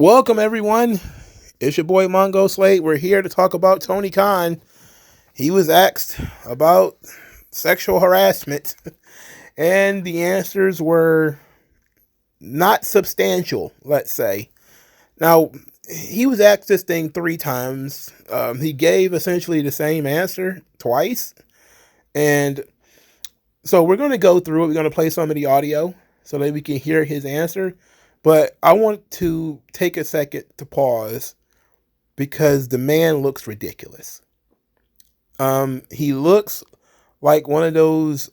Welcome, everyone. It's your boy MagMongoSlade. We're here to talk about Tony Khan. He was asked about sexual harassment, and the answers were not substantial, let's say. Now, he was asked this thing 3 times. He gave essentially the same answer twice. And so we're going to go through it. We're going to play some of the audio so that we can hear his answer. But I want to take a second to pause because the man looks ridiculous. He looks like one of those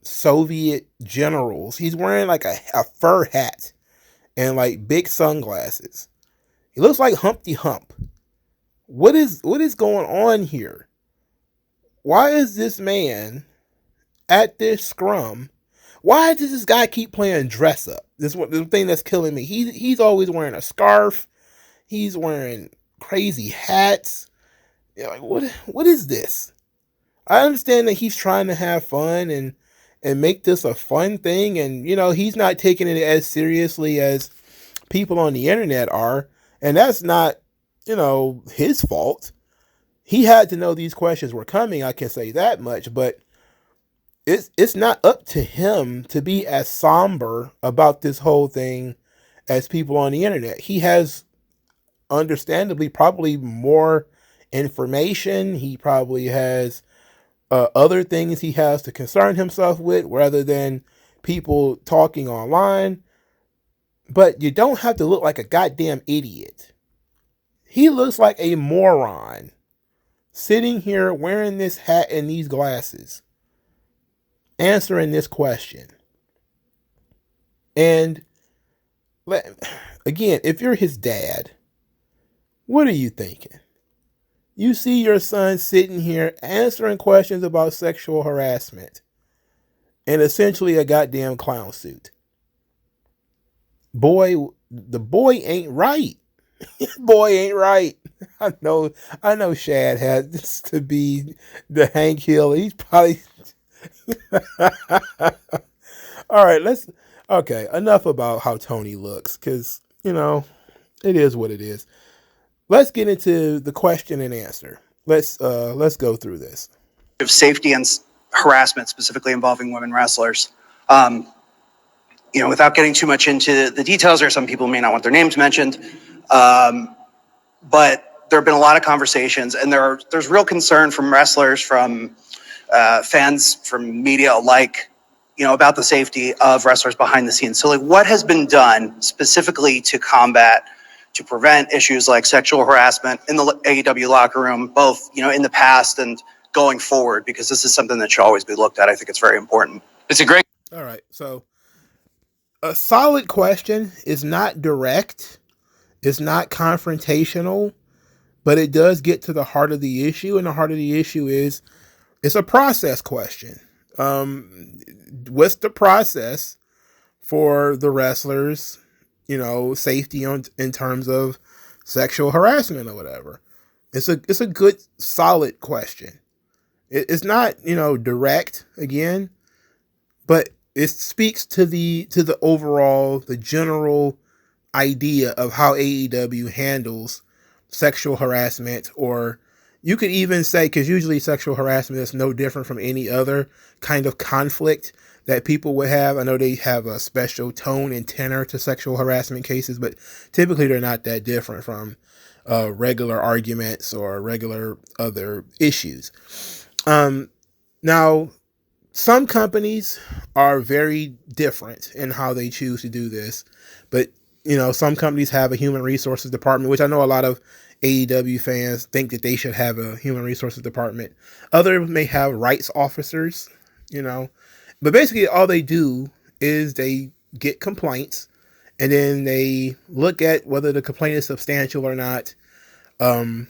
Soviet generals. He's wearing like a fur hat and like big sunglasses. He looks like Humpty Hump. What is going on here? Why is this man at this scrum? Why does this guy keep playing dress up? This is the thing that's killing me. He's always wearing a scarf. He's wearing crazy hats. Like what is this? I understand that he's trying to have fun and make this a fun thing, and he's not taking it as seriously as people on the internet are, and that's not his fault. He had to know these questions were coming, I can say that much, but it's not up to him to be as somber about this whole thing as people on the internet. He has understandably probably more information. He probably has other things he has to concern himself with rather than people talking online. But you don't have to look like a goddamn idiot. He looks like a moron sitting here wearing this hat and these glasses, answering this question. And again, if you're his dad, what are you thinking? You see your son sitting here answering questions about sexual harassment in essentially a goddamn clown suit. Boy, the boy ain't right. Boy ain't right. I know Shad had this to be the Hank Hill. He's probably all right, okay, enough about how Tony looks, because it is what it is. Let's get into the question and answer. Let's go through this. Of safety and harassment, specifically involving women wrestlers. Without getting too much into the details, or some people may not want their names mentioned, but there have been a lot of conversations, and there's real concern from wrestlers, from fans, from media alike, about the safety of wrestlers behind the scenes. So, what has been done specifically to prevent issues like sexual harassment in the AEW locker room, both, in the past and going forward, because this is something that should always be looked at. I think it's very important. All right. So a solid question is not direct. It's not confrontational, but it does get to the heart of the issue. And the heart of the issue is it's a process question. What's the process for the wrestlers, safety in terms of sexual harassment or whatever? It's a good, solid question. It's not, direct again, but it speaks to the overall, the general idea of how AEW handles sexual harassment, or you could even say, because usually sexual harassment is no different from any other kind of conflict that people would have. I know they have a special tone and tenor to sexual harassment cases, but typically they're not that different from regular arguments or regular other issues. Now, some companies are very different in how they choose to do this, but some companies have a human resources department, which I know a lot of AEW fans think that they should have a human resources department. Others may have rights officers, but basically all they do is they get complaints and then they look at whether the complaint is substantial or not. And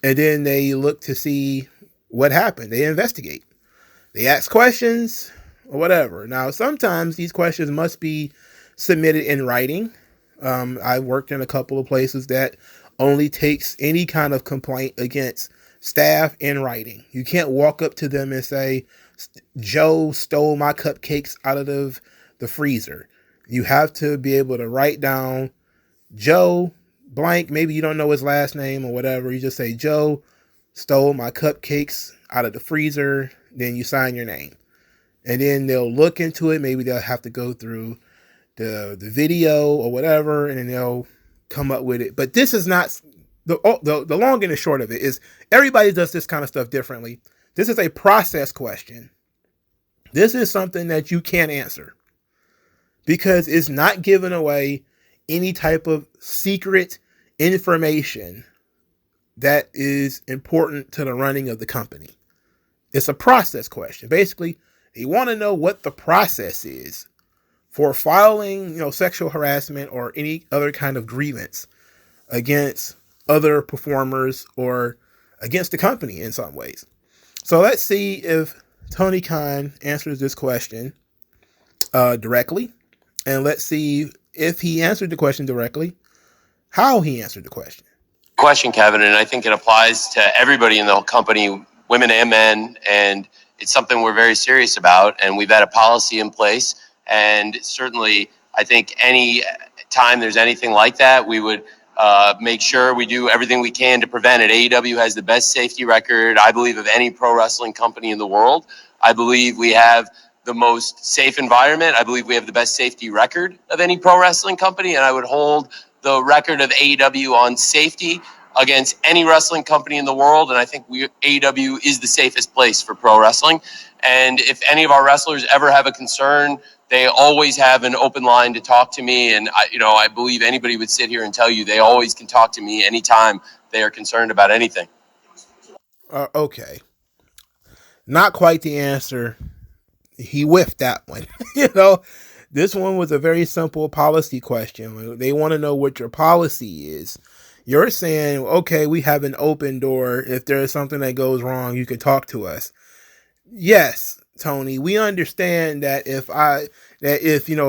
then they look to see what happened. They investigate. They ask questions or whatever. Now, sometimes these questions must be submitted in writing. I worked in a couple of places that only takes any kind of complaint against staff in writing. You can't walk up to them and say, Joe stole my cupcakes out of the freezer. You have to be able to write down Joe blank, maybe you don't know his last name or whatever. You just say, Joe stole my cupcakes out of the freezer. Then you sign your name. And then they'll look into it. Maybe they'll have to go through the video or whatever, and then they'll come up with it. But this is not the long and the short of it is everybody does this kind of stuff differently. This is a process question. This is something that you can't answer because it's not giving away any type of secret information that is important to the running of the company. It's a process question. Basically, they want to know what the process is for filing, sexual harassment or any other kind of grievance against other performers or against the company in some ways. So let's see if Tony Khan answers this question directly. And let's see if he answered the question directly, how he answered the question. Question, Kevin, and I think it applies to everybody in the company, women and men, and it's something we're very serious about, and we've had a policy in place, and certainly I think any time there's anything like that, we would make sure we do everything we can to prevent it. AEW has the best safety record, I believe, of any pro wrestling company in the world. I believe we have the most safe environment. I believe we have the best safety record of any pro wrestling company, and I would hold the record of AEW on safety against any wrestling company in the world. And I think AEW is the safest place for pro wrestling. And if any of our wrestlers ever have a concern, they always have an open line to talk to me. And I believe anybody would sit here and tell you they always can talk to me anytime they are concerned about anything. Okay. Not quite the answer. He whiffed that one. This one was a very simple policy question. They want to know what your policy is. You're saying, okay, we have an open door. If there's something that goes wrong, you can talk to us. Yes, Tony, we understand that if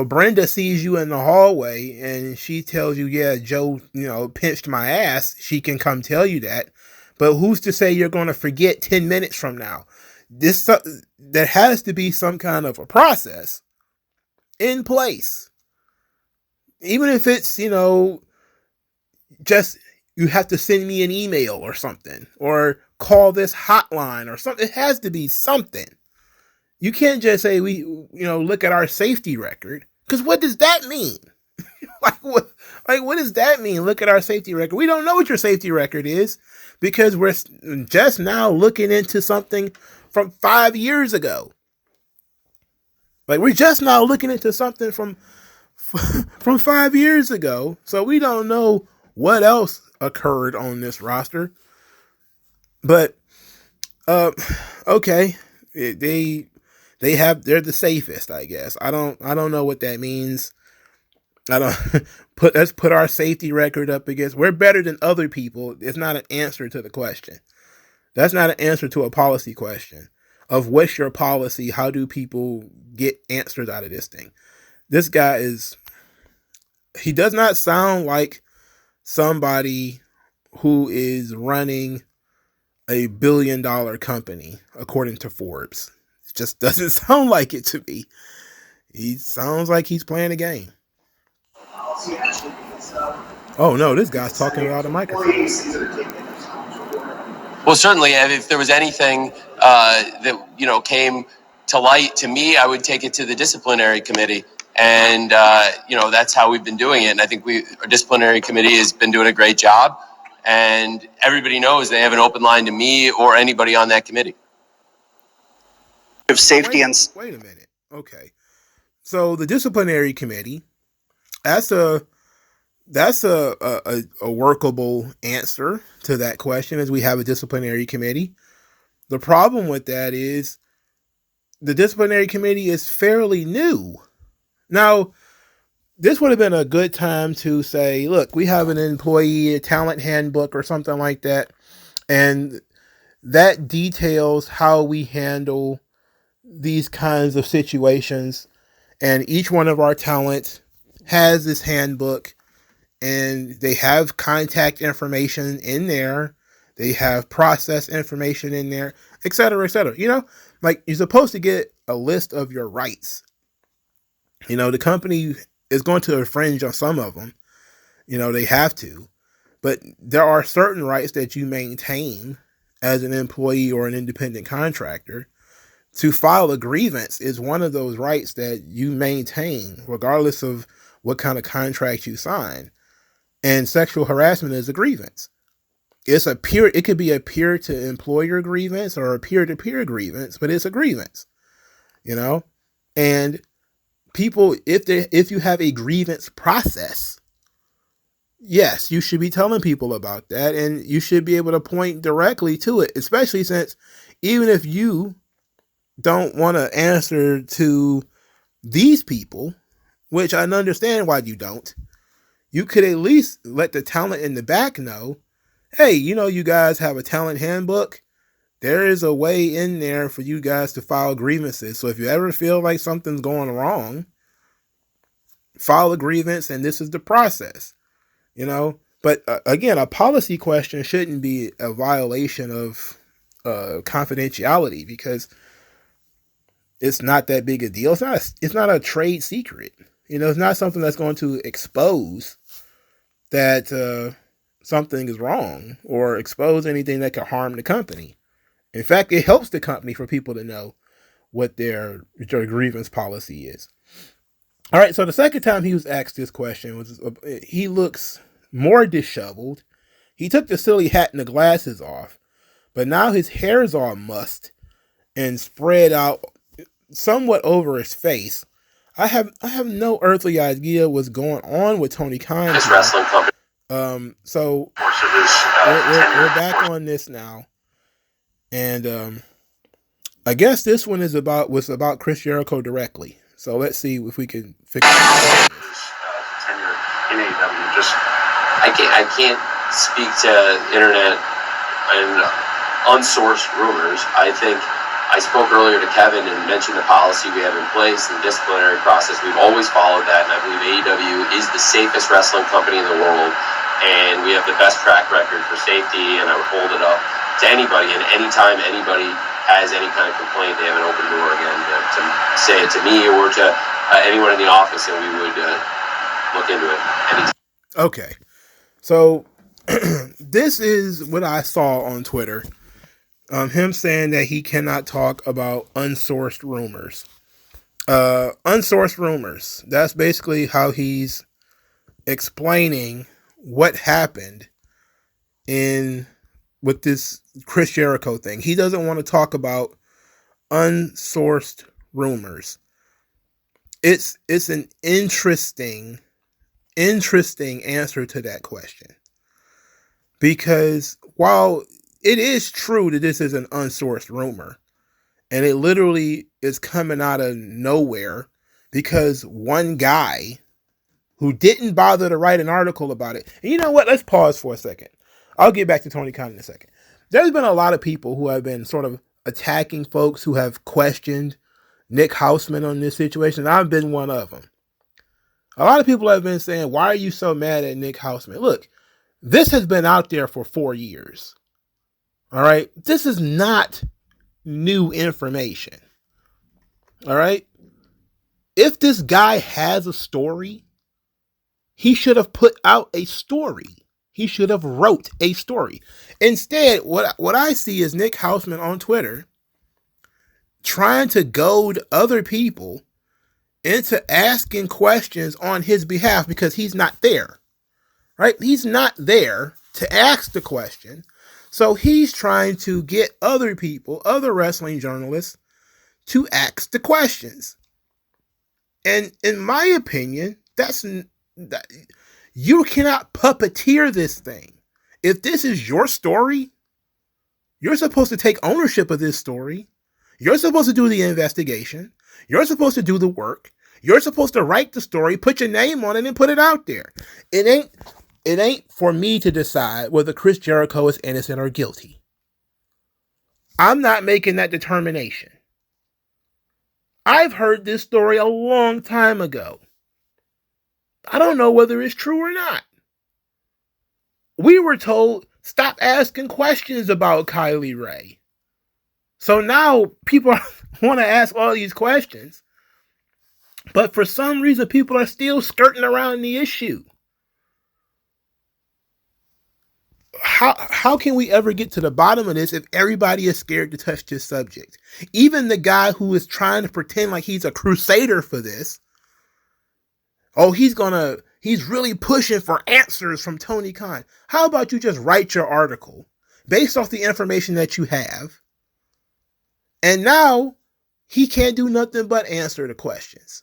Brenda sees you in the hallway and she tells you, yeah, Joe, pinched my ass, she can come tell you that. But who's to say you're going to forget 10 minutes from now? There has to be some kind of a process in place. Even if it's, just you have to send me an email or something, or call this hotline or something. It has to be something. You can't just say look at our safety record, because what does that mean? What does that mean? Look at our safety record. We don't know what your safety record is because we're just now looking into something from 5 years ago. We're just now looking into something from 5 years ago. So we don't know what else occurred on this roster. But okay, they're the safest, I guess. I don't know what that means. Let's put our safety record up against. We're better than other people. It's not an answer to the question. That's not an answer to a policy question of what's your policy. How do people get answers out of this thing? This guy he does not sound like somebody who is running a $1 billion company, according to Forbes. It just doesn't sound like it to me. He sounds like he's playing a game. Oh no, this guy's talking without a microphone. Well, certainly, if there was anything that came to light to me, I would take it to the disciplinary committee, and that's how we've been doing it. And I think our disciplinary committee has been doing a great job, and everybody knows they have an open line to me or anybody on that committee. Of safety wait a minute. Okay, so the disciplinary committee, that's a workable answer to that question, as we have a disciplinary committee. The problem with that is the disciplinary committee is fairly new. Now, this would have been a good time to say, look, we have an employee talent handbook or something like that, and that details how we handle these kinds of situations, and each one of our talents has this handbook, and they have contact information in there, they have process information in there, etc., etc. You're supposed to get a list of your rights. The company is going to infringe on some of them, They have to. But there are certain rights that you maintain as an employee or an independent contractor. To file a grievance is one of those rights that you maintain, regardless of what kind of contract you sign. And sexual harassment is a grievance. It could be a peer to employer grievance or a peer to peer grievance, but it's a grievance, and people, if you have a grievance process, yes, you should be telling people about that, and you should be able to point directly to it, especially since even if you don't want to answer to these people, which I understand why you don't, you could at least let the talent in the back know, hey, you guys have a talent handbook. There is a way in there for you guys to file grievances. So if you ever feel like something's going wrong, file a grievance, and this is the process, But again, a policy question shouldn't be a violation of confidentiality, because it's not that big a deal. It's not a trade secret. It's not something that's going to expose that something is wrong or expose anything that could harm the company. In fact, it helps the company for people to know what their grievance policy is. All right, so the second time he was asked this question, he looks more disheveled. He took the silly hat and the glasses off, but now his hair's all mussed and spread out somewhat over his face. I have no earthly idea what's going on with Tony Khan. This wrestling company. So we're back on this now, and I guess this one was about Chris Jericho directly. So let's see if we can fix it. Tenure in AEW. I can't speak to internet and unsourced rumors. I think I spoke earlier to Kevin and mentioned the policy we have in place, the disciplinary process. We've always followed that, and I believe AEW is the safest wrestling company in the world, and we have the best track record for safety, and I would hold it up to anybody, and anytime anybody has any kind of complaint, they have an open door again to say it to me or to anyone in the office, and we would look into it anytime. Okay, so this is what I saw on Twitter. Him saying that he cannot talk about unsourced rumors. Unsourced rumors. That's basically how he's explaining what happened with this Chris Jericho thing. He doesn't want to talk about unsourced rumors. It's an interesting answer to that question. Because while it is true that this is an unsourced rumor, and it literally is coming out of nowhere because one guy who didn't bother to write an article about it. And you know what? Let's pause for a second. I'll get back to Tony Khan in a second. There's been a lot of people who have been sort of attacking folks who have questioned Nick Houseman on this situation. I've been one of them. A lot of people have been saying, why are you so mad at Nick Houseman? Look, this has been out there for 4 years. All right. This is not new information. All right. If this guy has a story, he should have put out a story. He should have wrote a story. Instead, what I see is Nick Houseman on Twitter trying to goad other people into asking questions on his behalf because he's not there. Right? He's not there to ask the question. So he's trying to get other people, other wrestling journalists, to ask the questions. And in my opinion, you cannot puppeteer this thing. If this is your story, you're supposed to take ownership of this story. You're supposed to do the investigation. You're supposed to do the work. You're supposed to write the story, put your name on it, and put it out there. It ain't for me to decide whether Chris Jericho is innocent or guilty. I'm not making that determination. I've heard this story a long time ago. I don't know whether it's true or not. We were told, stop asking questions about Kylie Ray. So now people want to ask all these questions. But for some reason, people are still skirting around the issue. how can we ever get to the bottom of this if everybody is scared to touch this subject? Even the guy who is trying to pretend like he's a crusader for this. Oh, he's really pushing for answers from Tony Khan. How about you just write your article based off the information that you have? And now he can't do nothing but answer the questions.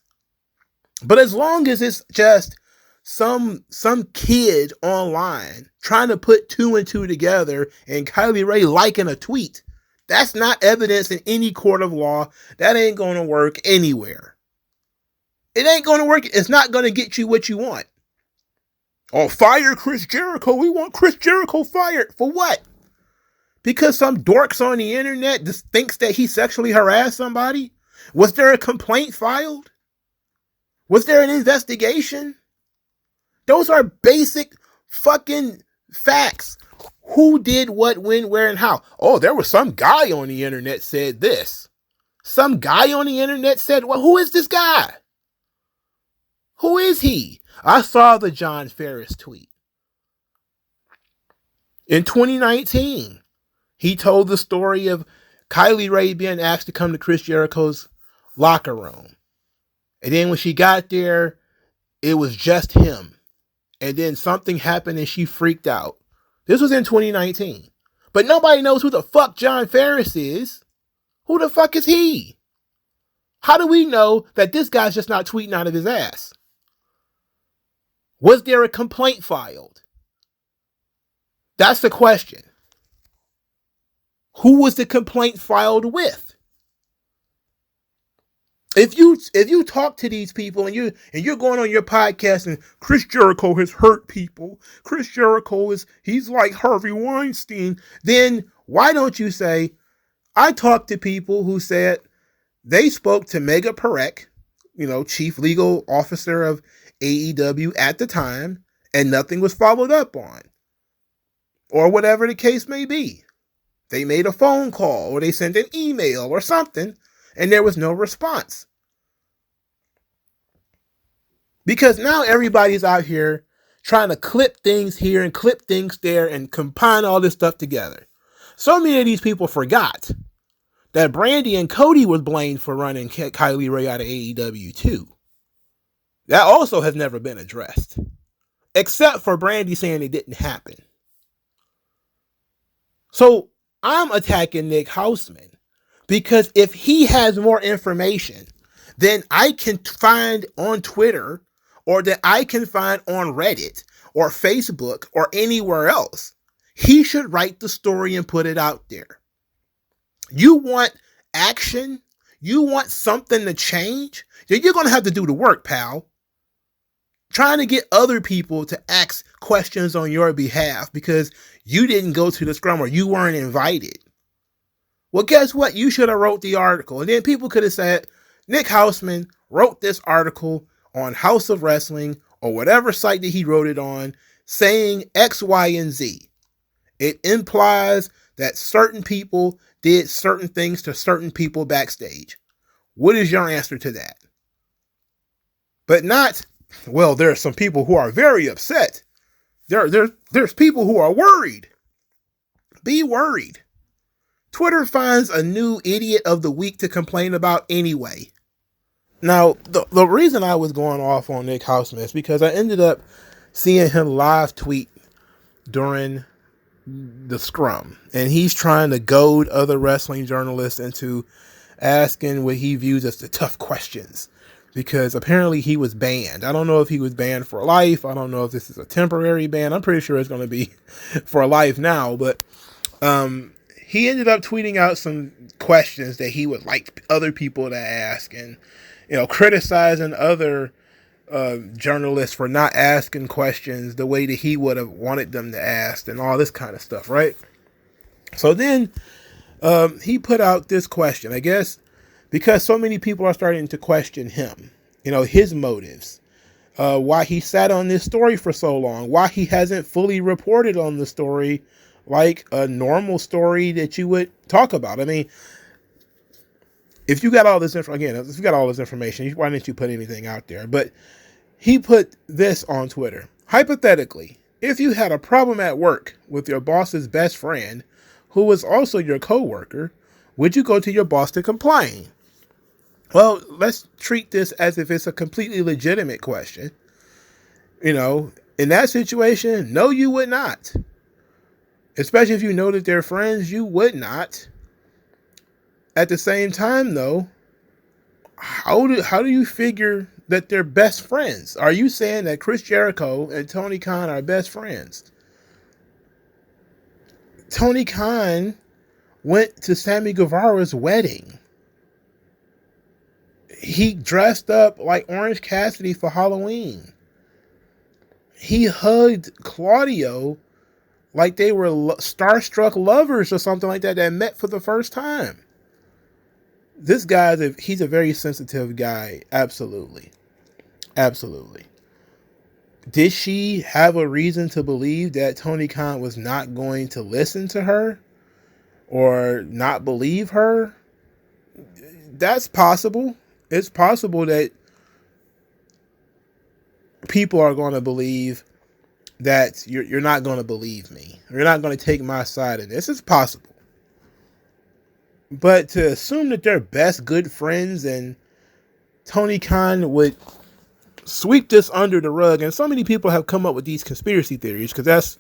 But as long as it's just some kid online trying to put 2 and 2 together and Kylie Ray liking a tweet, that's not evidence in any court of law. That ain't going to work anywhere. It ain't going to work. It's not going to get you what you want. Oh, fire Chris Jericho. We want Chris Jericho fired. For what? Because some dorks on the internet just thinks that he sexually harassed somebody? Was there a complaint filed? Was there an investigation? Those are basic fucking facts. Who did what, when, where, and how? Oh, there was some guy on the internet said this. Some guy on the internet said, well, who is this guy? Who is he? I saw the John Ferris tweet. In 2019, he told the story of Kylie Ray being asked to come to Chris Jericho's locker room. And then when she got there, it was just him. And then something happened and she freaked out. This was in 2019. But nobody knows who the fuck John Ferris is. Who the fuck is he? How do we know that this guy's just not tweeting out of his ass? Was there a complaint filed? That's the question. Who was the complaint filed with? If you talk to these people and you're going on your podcast and Chris Jericho has hurt people, Chris Jericho he's like Harvey Weinstein, then why don't you say, I talked to people who said they spoke to Mega Perek, chief legal officer of AEW at the time, and nothing was followed up on. Or whatever the case may be. They made a phone call or they sent an email or something, and there was no response. Because now everybody's out here trying to clip things here and clip things there and combine all this stuff together. So many of these people forgot that Brandy and Cody was blamed for running Kylie Ray out of AEW too. That also has never been addressed. Except for Brandy saying it didn't happen. So I'm attacking Nick Hausman because if he has more information than I can find on Twitter or that I can find on Reddit or Facebook or anywhere else, he should write the story and put it out there. You want action? You want something to change? Then you're going to have to do the work, pal. Trying to get other people to ask questions on your behalf because you didn't go to the scrum or you weren't invited. Well, guess what? You should have wrote the article. And then people could have said, Nick Hausman wrote this article on House of Wrestling or whatever site that he wrote it on saying X, Y, and Z. It implies that certain people did certain things to certain people backstage. What is your answer to that? But not, well, there are some people who are very upset. There's people who are worried. Be worried. Twitter finds a new idiot of the week to complain about anyway. Now, the reason I was going off on Nick Hausman is because I ended up seeing him live tweet during the scrum. And he's trying to goad other wrestling journalists into asking what he views as the tough questions. Because apparently he was banned. I don't know if he was banned for life. I don't know if this is a temporary ban. I'm pretty sure it's going to be for life now. But he ended up tweeting out some questions that he would like other people to ask. And, criticizing other journalists for not asking questions the way that he would have wanted them to ask. And all this kind of stuff, right? So then he put out this question, I guess, because so many people are starting to question him, his motives, why he sat on this story for so long, why he hasn't fully reported on the story like a normal story that you would talk about. I mean, if you got all this information, why didn't you put anything out there? But he put this on Twitter. Hypothetically, If you had a problem at work with your boss's best friend, who was also your coworker, would you go to your boss to complain? Well, let's treat this as if it's a completely legitimate question. In that situation, no, you would not. Especially if you know that they're friends, you would not. At the same time, though, how do you figure that they're best friends? Are you saying that Chris Jericho and Tony Khan are best friends? Tony Khan went to Sammy Guevara's wedding. He dressed up like Orange Cassidy for Halloween. He hugged Claudio like they were starstruck lovers or something like that met for the first time. This guy, he's a very sensitive guy. Absolutely. Absolutely. Did she have a reason to believe that Tony Khan was not going to listen to her or not believe her? That's possible. It's possible that people are going to believe that you're not going to believe me. You're not going to take my side in this. It's possible. But to assume that they're best good friends and Tony Khan would sweep this under the rug, and so many people have come up with these conspiracy theories, because that's,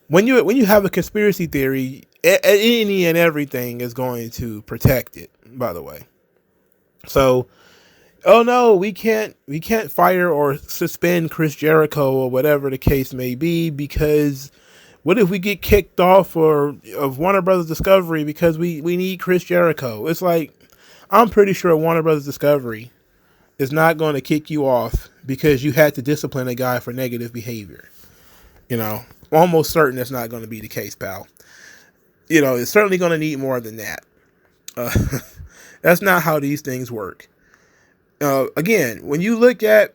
when you have a conspiracy theory, any and everything is going to protect it, by the way. So, oh no, we can't fire or suspend Chris Jericho or whatever the case may be, because what if we get kicked off of Warner Brothers Discovery because we need Chris Jericho? It's like, I'm pretty sure Warner Brothers Discovery is not going to kick you off because you had to discipline a guy for negative behavior. Almost certain that's not going to be the case, pal. It's certainly going to need more than that. That's not how these things work. Again, when you look at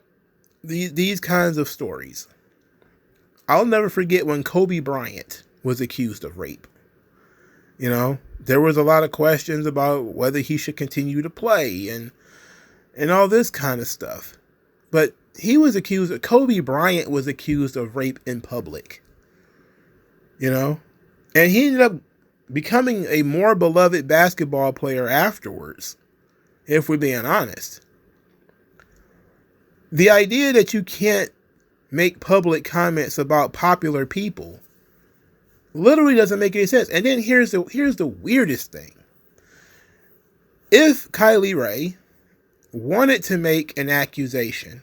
these kinds of stories, I'll never forget when Kobe Bryant was accused of rape. There was a lot of questions about whether he should continue to play and all this kind of stuff. But Kobe Bryant was accused of rape in public. And he ended up becoming a more beloved basketball player afterwards, if we're being honest. The idea that you can't make public comments about popular people literally doesn't make any sense. And then here's the weirdest thing. If Kylie Ray wanted to make an accusation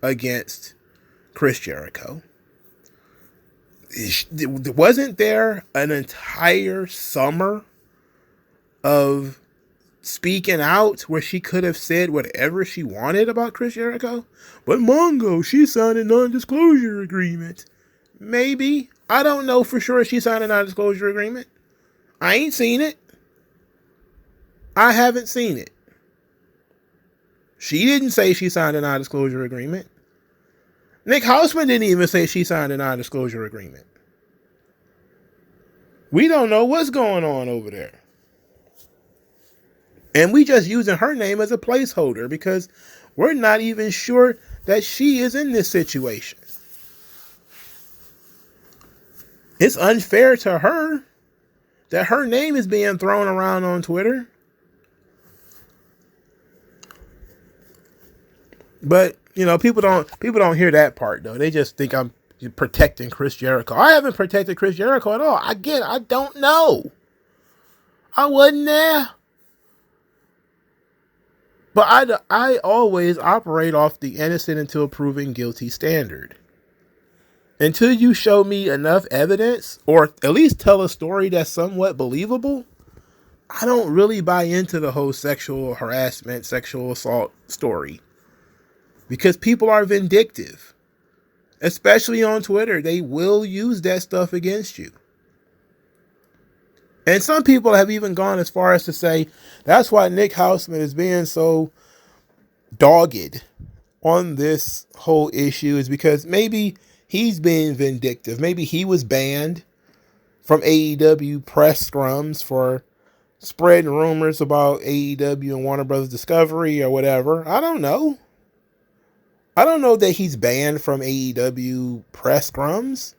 against Chris Jericho, wasn't there an entire summer of speaking out where she could have said whatever she wanted about Chris Jericho? But Mongo, she signed a non-disclosure agreement. Maybe. I don't know for sure she signed a non-disclosure agreement. I ain't seen it. I haven't seen it. She didn't say she signed a non-disclosure agreement. Nick Hausman didn't even say she signed a non-disclosure agreement. We don't know what's going on over there. And we just using her name as a placeholder because we're not even sure that she is in this situation. It's unfair to her that her name is being thrown around on Twitter. But, people don't hear that part, though. They just think I'm protecting Chris Jericho. I haven't protected Chris Jericho at all. Again, I don't know. I wasn't there. But I always operate off the innocent until proven guilty standard. Until you show me enough evidence, or at least tell a story that's somewhat believable, I don't really buy into the whole sexual harassment, sexual assault story. Because people are vindictive. Especially on Twitter. They will use that stuff against you. And some people have even gone as far as to say that's why Nick Hausman is being so dogged on this whole issue, is because maybe he's being vindictive. Maybe he was banned from AEW press scrums for spreading rumors about AEW and Warner Brothers Discovery or whatever. I don't know. I don't know that he's banned from AEW press scrums.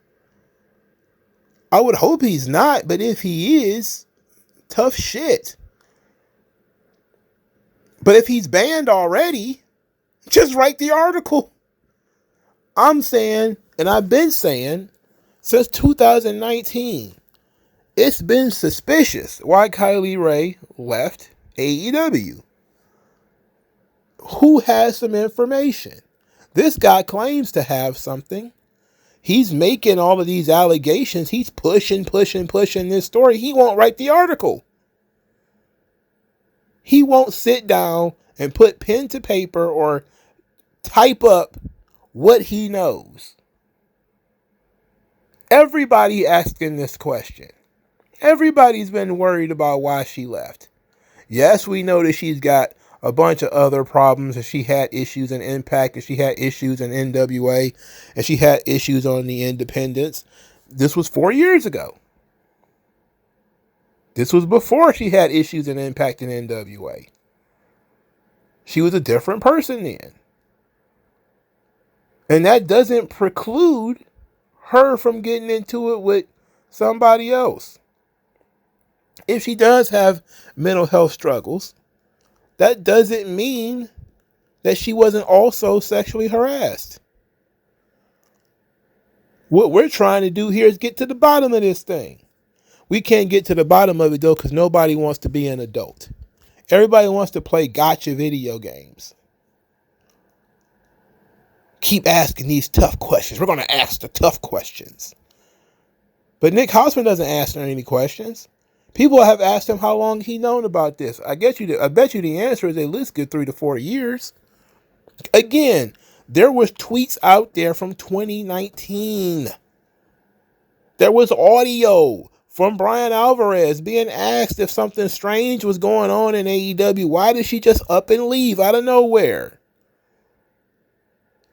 I would hope he's not, but if he is, tough shit. But if he's banned already, just write the article. I'm saying, and I've been saying, since 2019, it's been suspicious why Kylie Rae left AEW. Who has some information? This guy claims to have something. He's making all of these allegations. He's pushing this story. He won't write the article. He won't sit down and put pen to paper or type up what he knows. Everybody asking this question. Everybody's been worried about why she left. Yes, we know that she's got a bunch of other problems, and she had issues in Impact, and she had issues in NWA, and she had issues on the independents. This was 4 years ago. This was before she had issues in Impact and NWA. She was a different person then. And that doesn't preclude her from getting into it with somebody else. If she does have mental health struggles, that doesn't mean that she wasn't also sexually harassed. What we're trying to do here is get to the bottom of this thing. We can't get to the bottom of it, though, because nobody wants to be an adult. Everybody wants to play gotcha video games. Keep asking these tough questions. We're going to ask the tough questions. But Nick Hausman doesn't answer any questions. People have asked him how long he known about this. I bet you the answer is at least good 3 to 4 years. Again, there was tweets out there from 2019. There was audio from Brian Alvarez being asked if something strange was going on in AEW. Why did she just up and leave out of nowhere?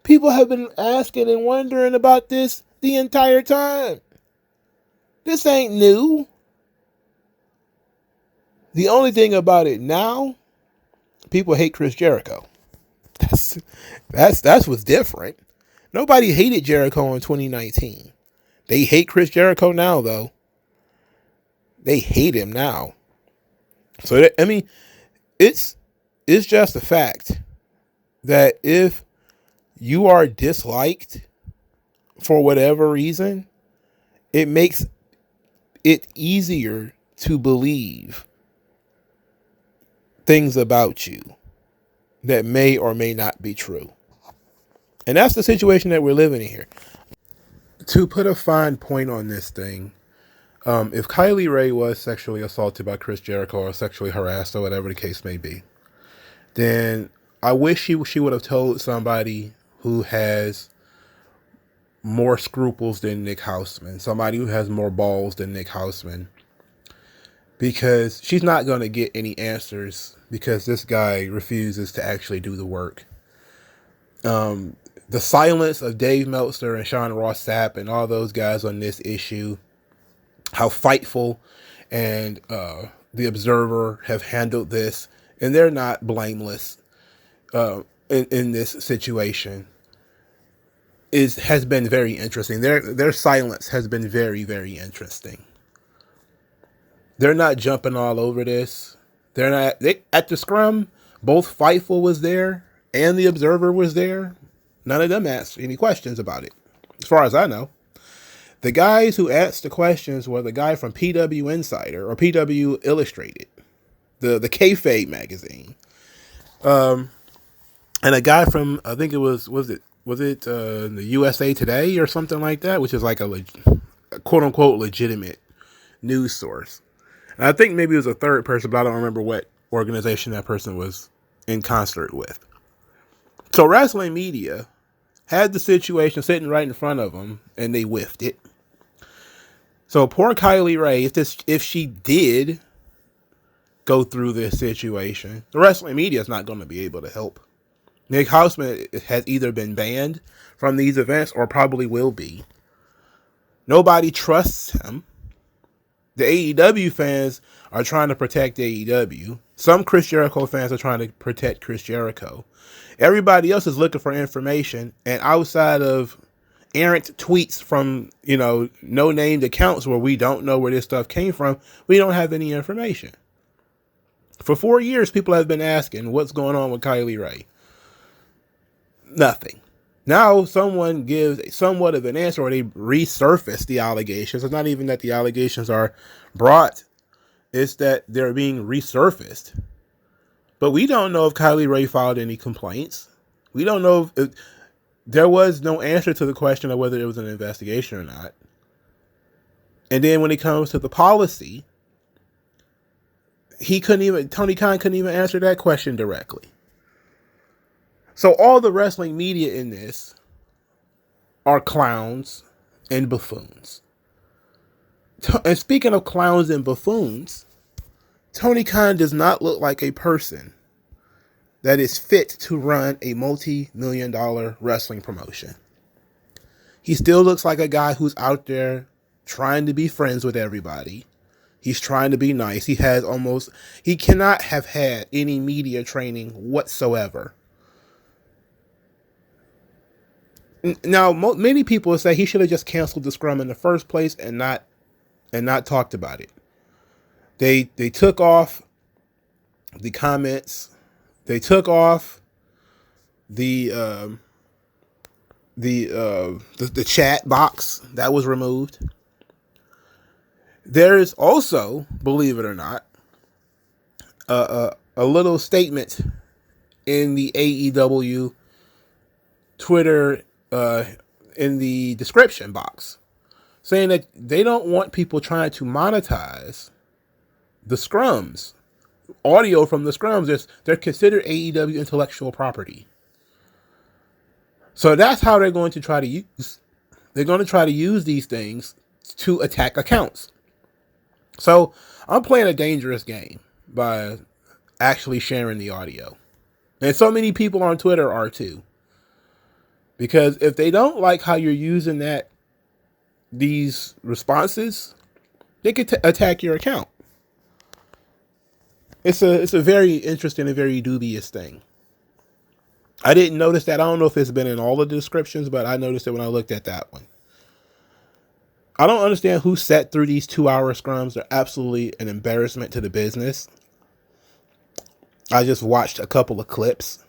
People have been asking and wondering about this the entire time. This ain't new. The only thing about it now, people hate Chris Jericho. That's what's different. Nobody hated Jericho in 2019. They hate Chris Jericho now, though. They hate him now. So it's just a fact that if you are disliked for whatever reason, it makes it easier to believe things about you that may or may not be true. And that's the situation that we're living in here. To put a fine point on this thing, if Kylie Rae was sexually assaulted by Chris Jericho or sexually harassed or whatever the case may be, then I wish she would have told somebody who has more scruples than Nick Hausman, somebody who has more balls than Nick Hausman, because she's not going to get any answers because this guy refuses to actually do the work. The silence of Dave Meltzer and Sean Ross Sapp and all those guys on this issue, how Fightful and the Observer have handled this, and they're not blameless in this situation, has been very interesting. Their silence has been very, very interesting. They're not jumping all over this. At the scrum, both Fightful was there and the Observer was there. None of them asked any questions about it, as far as I know. The guys who asked the questions were the guy from PW Insider or PW Illustrated, the kayfabe magazine, and a guy from, I think it was it the USA Today or something like that, which is like a quote unquote legitimate news source. And I think maybe it was a third person, but I don't remember what organization that person was in concert with. So wrestling media had the situation sitting right in front of them, and they whiffed it. So poor Kylie Rae, if she did go through this situation, the wrestling media is not going to be able to help. Nick Hausman has either been banned from these events or probably will be. Nobody trusts him. The AEW fans are trying to protect AEW. Some Chris Jericho fans are trying to protect Chris Jericho. Everybody else is looking for information, and outside of errant tweets from, no-named accounts where we don't know where this stuff came from, we don't have any information. For 4 years, people have been asking what's going on with Kylie Ray. Nothing. Now someone gives somewhat of an answer, or they resurface the allegations. It's not even that the allegations are brought, it's that they're being resurfaced. But we don't know if Kylie Ray filed any complaints. We don't know if there was no answer to the question of whether it was an investigation or not. And then when it comes to the policy, Tony Khan couldn't even answer that question directly. So all the wrestling media in this are clowns and buffoons. And speaking of clowns and buffoons, Tony Khan does not look like a person that is fit to run a multi-million-dollar wrestling promotion. He still looks like a guy who's out there trying to be friends with everybody. He's trying to be nice. He cannot have had any media training whatsoever. Now, many people say he should have just canceled the scrum in the first place and not talked about it. They took off the comments. They took off the chat box that was removed. There is also, believe it or not, a little statement in the AEW Twitter in the description box saying that they don't want people trying to monetize the scrums, audio from the scrums. They're considered AEW intellectual property. So that's how they're going to try to use. They're going to try to use these things to attack accounts. So I'm playing a dangerous game by actually sharing the audio. And so many people on Twitter are too. Because if they don't like how you're using these responses, they could attack your account. It's a very interesting and very dubious thing. I didn't notice that. I don't know if it's been in all the descriptions, but I noticed it when I looked at that one. I don't understand who sat through these 2-hour scrums. They're absolutely an embarrassment to the business. I just watched a couple of clips.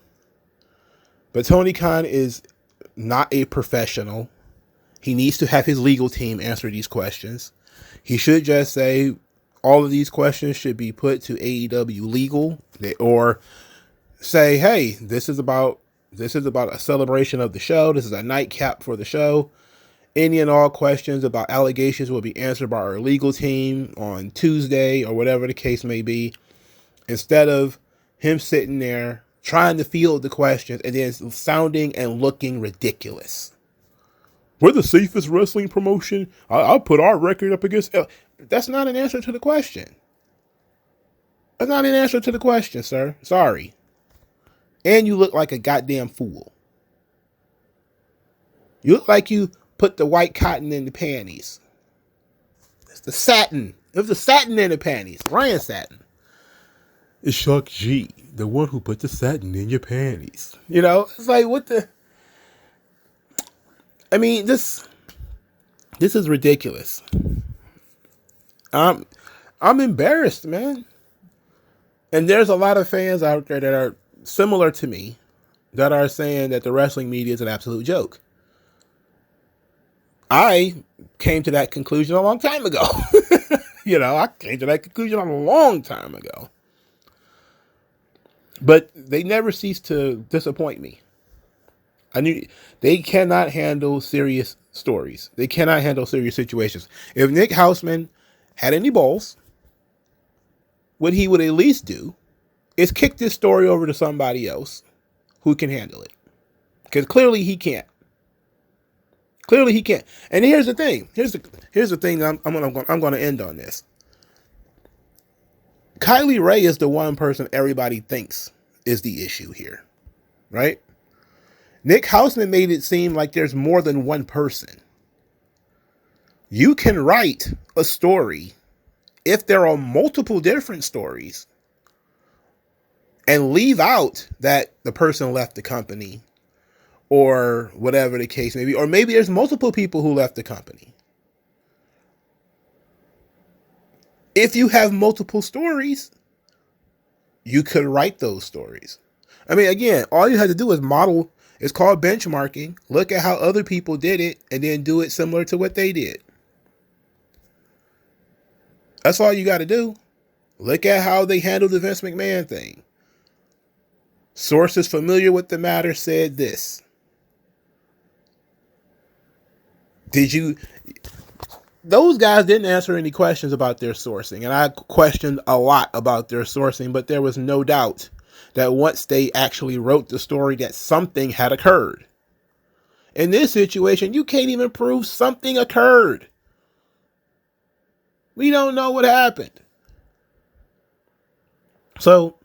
But Tony Khan is not a professional. He needs to have his legal team answer these questions. He should just say all of these questions should be put to AEW legal, or say, hey, this is about a celebration of the show. This is a nightcap for the show. Any and all questions about allegations will be answered by our legal team on Tuesday or whatever the case may be. Instead of him sitting there trying to field the questions and then sounding and looking ridiculous. We're the safest wrestling promotion. I'll put our record up against. That's not an answer to the question. That's not an answer to the question, sir. Sorry. And you look like a goddamn fool. You look like you put the white cotton in the panties. It's the satin. It was the satin in the panties. Ryan Satin. It's Chuck G, the one who put the satin in your panties. It's like, what the... I mean, this is ridiculous. I'm embarrassed, man. And there's a lot of fans out there that are similar to me that are saying that the wrestling media is an absolute joke. I came to that conclusion a long time ago. I came to that conclusion a long time ago. But they never cease to disappoint me. I knew they cannot handle serious stories. They cannot handle serious situations. If Nick Hausman had any balls, what he would at least do is kick this story over to somebody else who can handle it. Because clearly he can't. Clearly he can't. And here's the thing. Here's the thing. I'm going to end on this. Kylie Ray is the one person everybody thinks is the issue here, right? Nick Hausman made it seem like there's more than one person. You can write a story if there are multiple different stories and leave out that the person left the company or whatever the case may be, or maybe there's multiple people who left the company. If you have multiple stories, you could write those stories. I mean, again, all you have to do is model. It's called benchmarking. Look at how other people did it and then do it similar to what they did. That's all you got to do. Look at how they handled the Vince McMahon thing. Sources familiar with the matter said this. Those guys didn't answer any questions about their sourcing, and I questioned a lot about their sourcing, but there was no doubt that once they actually wrote the story that something had occurred. In this situation, you can't even prove something occurred. We don't know what happened. So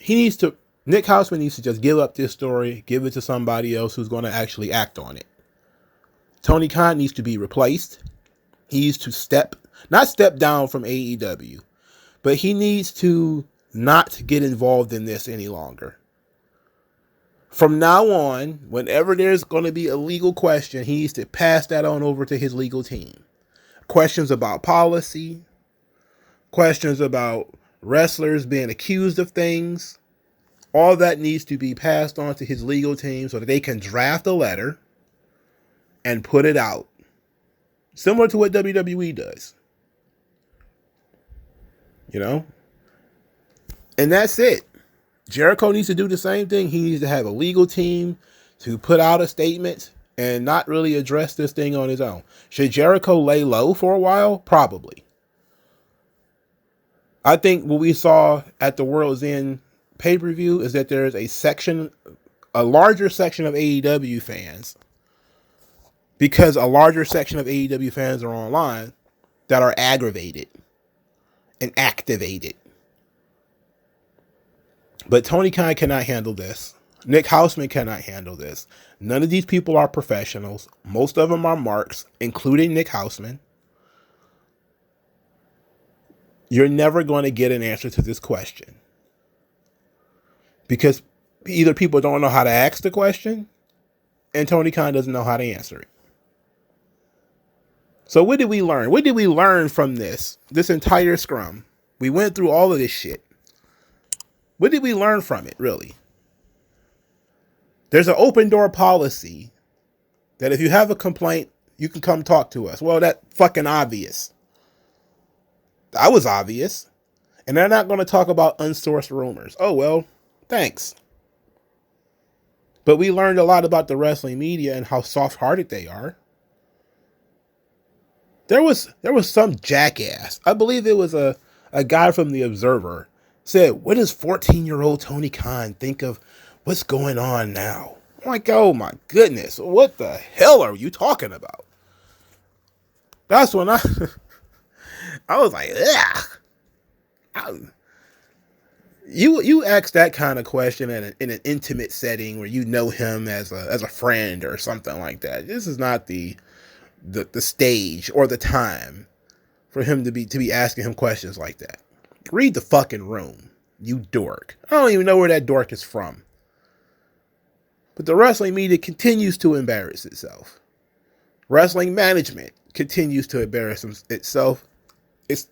Nick Hausman needs to just give up this story, give it to somebody else who's going to actually act on it. Tony Khan needs to be replaced. He needs to not step down from AEW, but he needs to not get involved in this any longer. From now on, whenever there's going to be a legal question, he needs to pass that on over to his legal team. Questions about policy, questions about wrestlers being accused of things, all that needs to be passed on to his legal team so that they can draft a letter and put it out. Similar to what WWE does. You know? And that's it. Jericho needs to do the same thing. He needs to have a legal team to put out a statement and not really address this thing on his own. Should Jericho lay low for a while? Probably. I think what we saw at the World's End pay-per-view is that there's a larger section of AEW fans, because a larger section of AEW fans are online, that are aggravated and activated. But Tony Khan cannot handle this. Nick Hausman cannot handle this. None of these people are professionals. Most of them are marks, including Nick Hausman. You're never going to get an answer to this question, because either people don't know how to ask the question, and Tony Khan doesn't know how to answer it. So what did we learn? What did we learn from this entire scrum? We went through all of this shit. What did we learn from it, really? There's an open door policy that if you have a complaint, you can come talk to us. Well, that's fucking obvious. That was obvious. And they're not going to talk about unsourced rumors. Oh, well, thanks. But we learned a lot about the wrestling media and how soft-hearted they are. There was some jackass. I believe it was a guy from The Observer said, what does 14-year-old Tony Khan think of what's going on now? I'm like, oh my goodness, what the hell are you talking about? That's when I was like, ugh. You ask that kind of question in an intimate setting where you know him as a friend or something like that. This is not the stage or the time for him to be asking him questions like that. Read the fucking room, you dork. I don't even know where that dork is from. But the wrestling media continues to embarrass itself. Wrestling management continues to embarrass itself.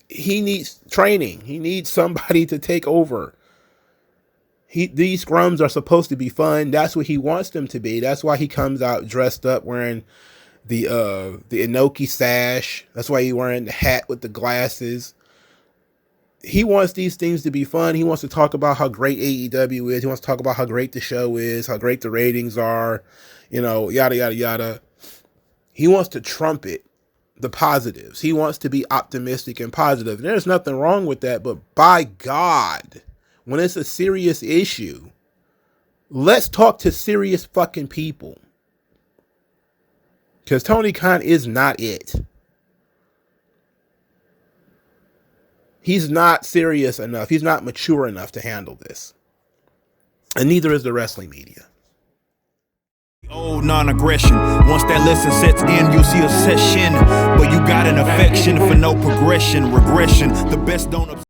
He needs training. He needs somebody to take over. These scrums are supposed to be fun. That's what he wants them to be. That's why he comes out dressed up wearing the Inoki sash. That's why he's wearing the hat with the glasses. He wants these things to be fun. He wants to talk about how great AEW is. He wants to talk about how great the show is, how great the ratings are, yada, yada, yada. He wants to trumpet the positives. He wants to be optimistic and positive. And there's nothing wrong with that, but by God, when it's a serious issue, let's talk to serious fucking people. Because Tony Khan is not it. He's not serious enough. He's not mature enough to handle this. And neither is the wrestling media. Old non-aggression. Once that lesson sets in, you'll see a session. But you got an affection for no progression, regression. The best don't